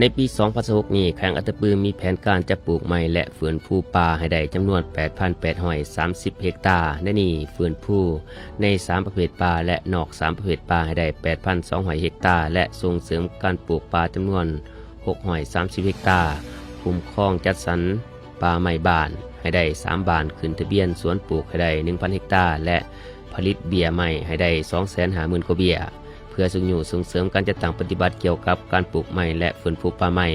ในปี 2016 นี้แขวงอัตตปือมีแผนการจะปลูกไม้และฟื้นฟูป่าให้ได้จำนวน 8,830 เฮกตาร์ในนี้ฟื้นฟูใน3ประเภทป่าและนอก3ประเภทป่าให้ได้ 8,200 เฮกตาร์และส่งเสริมการปลูกป่าจำนวน630 เฮกตาร์คุ้มครองจัดสรรป่าไม้บ้านให้ได้3บ้านขึ้นทะเบียนสวนปลูกให้ได้ 1,000 เฮกตาร์และผลิตเบี้ยไม้ให้ได้ 250,000 กว่าเบี้ยเพื่อส่งเสริมการจัดตั้งปฏิบัติเกี่ยวกับการปลูกไม้และฟื้นฟูป่าไม้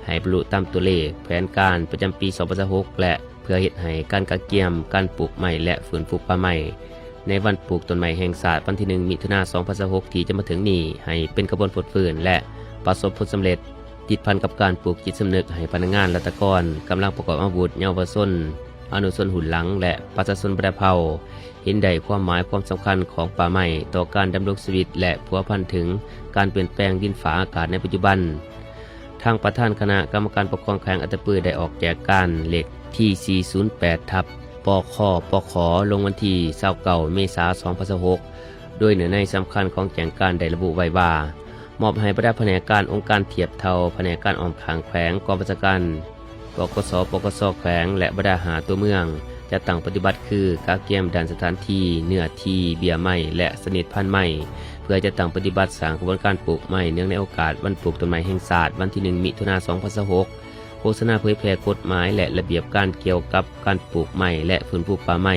ให้บรรลุตามตัวเลขแผนการประจำปี 2016 และเพื่อเฮ็ดให้การกระเกียมการปลูกไม้และฟื้นฟูป่าไม้ในวันปลูกต้นไม้แห่งชาติวันที่ 1 มิถุนายน 2016 ที่จะมาถึงนี้ให้เป็นกระบวนการฟื้นและประสบผลสำเร็จติดพันกับการปลูกจิตสำนึกให้พนักงานรัฐกรกำลังประกอบอาวุธเยาวชนอนุชนหุ่นหลังและประชาชนประเภาเห็นได้ความหมายความสำคัญของป่าไม้ต่อการดำรงชีวิตและพัวพันถึงการเปลี่ยนแปลงดินฟ้าอากาศในปัจจุบันทางประธานคณะกรรมการปกครองแขวงอัตตปือได้ออกแจกการเลขที่ 408 ทับปคปขลงวันที่29 เมษายน 2016โดยเนื้อในสำคัญของแจกการได้ระบุไว้ว่ามอบให้บรรดาแผนกการองค์การเทียบเท่าแผนกการอ้อมข้างแขวงกองบัญชาการปกสแขวงและบรรดาหาตัวเมืองจะตั้งปฏิบัติคือกาเกียมดันสถานที่เนื้อที่เบี้ยไม้และสนิทพันธุ์ไม้เพื่อจะตั้งปฏิบัติสร้างกระบวนการปลูกไม้เนื่องในโอกาสวันปลูกต้นไม้แห่งชาติวันที่ 1 มิถุนายน 2016โฆษณาเผยแพร่กฎหมายและระเบียบการเกี่ยวกับการปลูกไม้และฟื้นฟูป่าไม้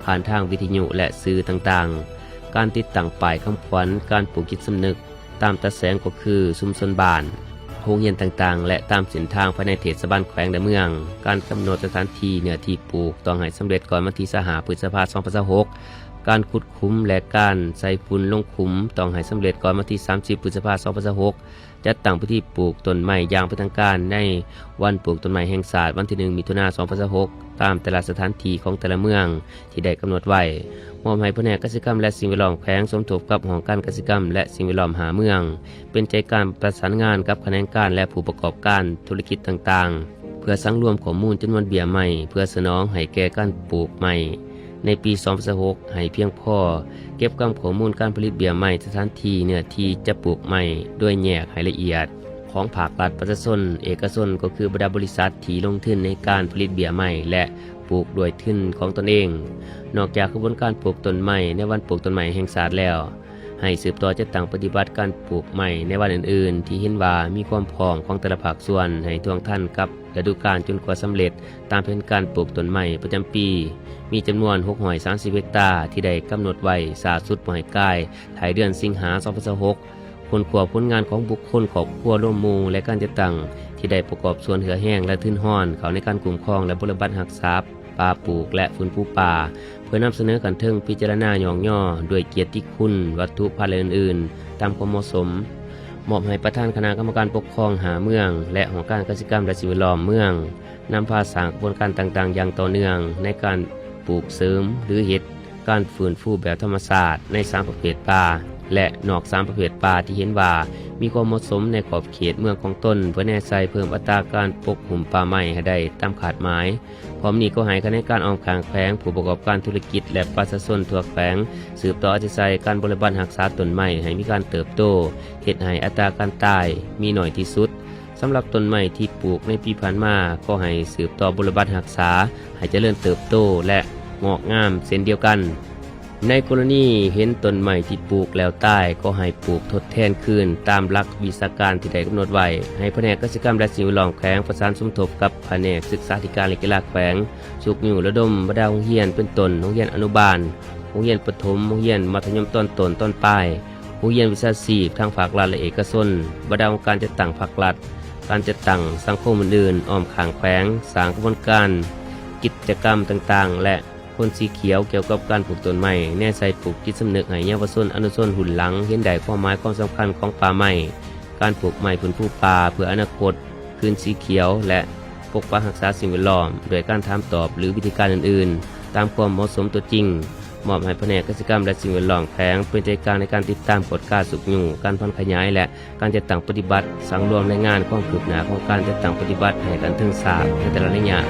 ผ่านทางวิทยุและสื่อต่างๆการติดตั้งป้ายคำขวัญการปลูกจิตสำนึกตามตะแสงก็คือชุมชนบ้านโรงเรียนต่างๆและตามเส้นทางภายในเทศบาลแขวงและเมืองการกำหนดสถานที่เนื้อที่ปลูกต้องให้สำเร็จก่อนวันที่5 พฤษภาคม 2016การขุดคุ้มและการใส่ฝุ่นลงคุ้มต้องให้สำเร็จก่อนวันที่30 พฤษภาคม 2016จัดตั้งพิธีปลูกต้นไม้อย่างเป็นทางการในวันปลูกต้นไม้แห่งชาติวันที่ 1 มิถุนายน 2016ตามแต่ละสถานที่ของแต่ละเมืองที่ได้กำหนดไว้มอบให้แผนกเกษตรกรรมและสิ่งแวดล้อมแขวงสมทบกับหอการเกษตรกรรมและสิ่งแวดล้อมหาเมืองเป็นใจการประสานงานกับคณะการและผู้ประกอบการธุรกิจต่างๆเพื่อสังรวมข้อมูลจำนวนเบี้ยไม้เพื่อสนองให้แก่การปลูกไม้ในปี 2016ให้เพียงพอเก็บข้อมูลการผลิตเบี้ยไม้สถานที่เนื้อที่จะปลูกไม้ด้วยแยกให้ละเอียดของภาครัฐประชาชนเอกชนก็คือบรรดาบริษัทที่ลงทุนในการผลิตเบี้ยไม้และปลูกด้วยทุนของตนเองนอกจากกระบวนการปลูกต้นไม้ในวันปลูกต้นไม้แห่งชาติแล้วให้สืบต่อจัดตั้งปฏิบัติการปลูกไม้ในวันอื่นๆที่เห็นว่ามีความพร้อมของแต่ละภาคส่วนให้ท่วงทันกับฤดูกาลจนกว่าสำเร็จตามแผนการปลูกต้นไม้ประจำปีมีจำนวน630 เฮกตาร์ที่ได้กำหนดไว้สาสุดปลายกายถ่ายเดือนสิงหาคม 2016ผลงานของบุคคลครอบครัวร่วมหมู่และการจัดตั้งที่ได้ประกอบส่วนเหือแห้งและทื่นห้อนเขาในการคุ้มครองและบริบัติรักษาป่าปลูกและฟื้นฟูป่าเพื่อนำเสนอกันเทิงพิจารณาย่องย่อด้วยเกียรติคุณวัตถุพันธุ์อื่นๆตามความเหมาะสมมอบให้ประธานคณะกรรมการปกครองหาเมืองและหอการเกษตรกรรมและสิ่งแวดล้อมเมืองนำพาสร้างกระบวนการต่างๆอย่างต่อเนื่องในการปลูกเสริมหรือเฮ็ดการฟื้นฟูแบบธรรมชาติใน3ประเภทป่าและนอก3ประเภทป่าที่เห็นว่ามีความเหมาะสมในขอบเขตเมืองของตนเพื่อแน่ใจเพิ่มอัตราการปกหุ่มป่าไม้ให้ได้ตามขาดหมายพร้อมนี้ก็ให้คณะการอ้อมข้างแขวงผู้ประกอบการธุรกิจและประชาชนทั่วแขวงสืบต่ออาศัยการบริบัติรักษาต้นไม้ให้มีการเติบโตเฮ็ดให้อัตราการตายมีน้อยที่สุดสำหรับต้นไม้ที่ปลูกในปีผ่านมาก็ให้สืบต่อบริบัติรักษาให้เจริญเติบโตและงอกงามเช่นเดียวกันในกรณีเห็นต้นไม้ที่ปลูกแล้วตายก็ให้ปลูกทดแทนคืนตามหลักวิชาการที่ได้กำหนดไว้ให้แผนกเกษตรกรรมและสิ่งแวดล้อมแขวงประสานสมทบกับแผนกศึกษาธิการและกีฬาแขวงสุกอยู่ระดมบรรดาโรงเรียนเป็นต้นโรงเรียนอนุบาลโรงเรียนประถมโรงเรียนมัธยมต้นต้นปลายโรงเรียนวิชาชีพทางภาครัฐและเอกชนบรรดาองค์การจัดตั้งภาครัฐการจัดตั้งสังคมอื่นๆอ้อมข้างแขวงสร้างกระบวนการกิจกรรมต่างๆและคนสีเขียวเกี่ยวกับการปลูกต้นไม้แน่ใจปลูกจิตสำนึกให้เยาวชนอนุชนหุ่นหลังเห็นได้ความหมายความสำคัญของป่าไม้การปลูกไม้พื้นผู้ป่าเพื่ออนาคตคืนสีเขียวและปกปักรักษาสิ่งแวดล้อมโดยการถามตอบหรือวิธีการอื่นๆตามความเหมาะสมตัวจริงมอบให้แผนกเกษตรกรรมและสิ่งแวดล้อมแขวงเป็นใจกลางในการติดตามกฎการสุกอยู่การพันขยายและการจัดตั้งปฏิบัติสังรวมรายงานข้อคืบหน้าของการจัดตั้งปฏิบัติให้กันถึงทราบในแต่ละระยะ